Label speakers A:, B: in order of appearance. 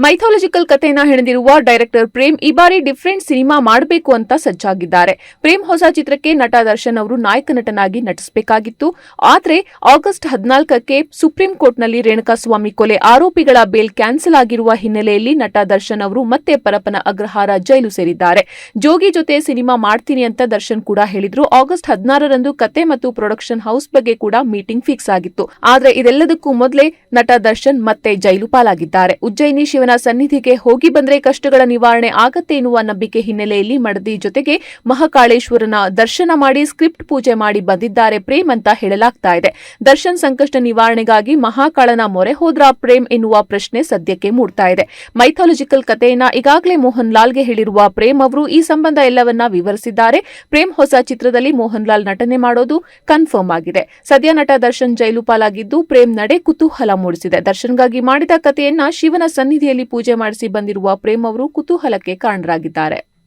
A: Mythological ಕಥೆಯನ್ನ ಹೆಣೆದಿರುವ director Prem ಈ ಬಾರಿ ಡಿಫರೆಂಟ್ ಸಿನಿಮಾ ಮಾಡಬೇಕು ಅಂತ ಸಜ್ಜಾಗಿದ್ದಾರೆ. ಪ್ರೇಮ್ ಹೊಸ ಚಿತ್ರಕ್ಕೆ ನಟ ದರ್ಶನ್ ಅವರು ನಾಯಕ ನಟನಾಗಿ ನಟಿಸಬೇಕಾಗಿತ್ತು. ಆದರೆ ಆಗಸ್ಟ್ 14ಕ್ಕೆ ಸುಪ್ರೀಂ ಕೋರ್ಟ್ನಲ್ಲಿ ರೇಣುಕಾಸ್ವಾಮಿ ಕೊಲೆ ಆರೋಪಿಗಳ ಬೇಲ್ ಕ್ಯಾನ್ಸಲ್ ಆಗಿರುವ ಹಿನ್ನೆಲೆಯಲ್ಲಿ ನಟ ದರ್ಶನ್ ಅವರು ಮತ್ತೆ ಪರಪ್ಪನ ಅಗ್ರಹಾರ ಜೈಲು ಸೇರಿದ್ದಾರೆ. ಜೋಗಿ ಜೊತೆ ಸಿನಿಮಾ ಮಾಡ್ತೀನಿ ಅಂತ ದರ್ಶನ್ ಕೂಡ ಹೇಳಿದ್ರು. ಆಗಸ್ಟ್ 16ರಂದು ಕತೆ ಮತ್ತು ಪ್ರೊಡಕ್ಷನ್ ಹೌಸ್ ಬಗ್ಗೆ ಕೂಡ ಮೀಟಿಂಗ್ ಫಿಕ್ಸ್ ಆಗಿತ್ತು. ಆದರೆ ಇದೆಲ್ಲದಕ್ಕೂ ಮೊದಲೇ ನಟ ದರ್ಶನ್ ಮತ್ತೆ ಜೈಲು ಪಾಲಾಗಿದ್ದಾರೆ. ಉಜ್ಜಯಿನಿ ಶಿವನ ಸನ್ನಿಧಿಗೆ ಹೋಗಿ ಬಂದ್ರೆ ಕಷ್ಟಗಳ ನಿವಾರಣೆ ಆಗತ್ತೆ ಎನ್ನುವ ನಂಬಿಕೆ ಹಿನ್ನೆಲೆಯಲ್ಲಿ ಮಡದಿ ಜೊತೆಗೆ ಮಹಾಕಾಳೇಶ್ವರನ ದರ್ಶನ ಮಾಡಿ ಸ್ಕ್ರಿಪ್ಟ್ ಪೂಜೆ ಮಾಡಿ ಬಂದಿದ್ದಾರೆ ಪ್ರೇಮ್ ಅಂತ ಹೇಳಲಾಗ್ತಾ ಇದೆ. ದರ್ಶನ್ ಸಂಕಷ್ಟ ನಿವಾರಣೆಗಾಗಿ ಮಹಾಕಾಳನ ಮೊರೆ ಹೋದ್ರ ಪ್ರೇಮ್ ಎನ್ನುವ ಪ್ರಶ್ನೆ ಸದ್ಯಕ್ಕೆ ಮೂಡ್ತಾ ಇದೆ. ಮೈಥಾಲಜಿಕಲ್ ಕಥೆಯನ್ನ ಈಗಾಗಲೇ ಮೋಹನ್ ಲಾಲ್ಗೆ ಹೇಳಿರುವ ಪ್ರೇಮ್ ಅವರು ಈ ಸಂಬಂಧ ಎಲ್ಲವನ್ನ ವಿವರಿಸಿದ್ದಾರೆ. ಪ್ರೇಮ್ ಹೊಸ ಚಿತ್ರದಲ್ಲಿ ಮೋಹನ್ ಲಾಲ್ ನಟನೆ ಮಾಡೋದು ಕನ್ಫರ್ಮ್ ಆಗಿದೆ. ಸದ್ಯ ನಟ ದರ್ಶನ್ ಜೈಲು ಪಾಲಾಗಿದ್ದು ಪ್ರೇಮ್ ನಡೆ ಕುತೂಹಲ ಮೂಡಿಸಿದೆ. ದರ್ಶನ್ಗಾಗಿ ಮಾಡಿದ ಕಥೆಯನ್ನ ಶಿವನ ಸನ್ನಿಧಿಯಲ್ಲಿ ಪೂಜೆ ಮಾಡಿಸಿ ಬಂದಿರುವ ಪ್ರೇಮ್ ಅವರು ಕುತೂಹಲಕ್ಕೆ ಕಾರಣರಾಗಿದ್ದಾರೆ.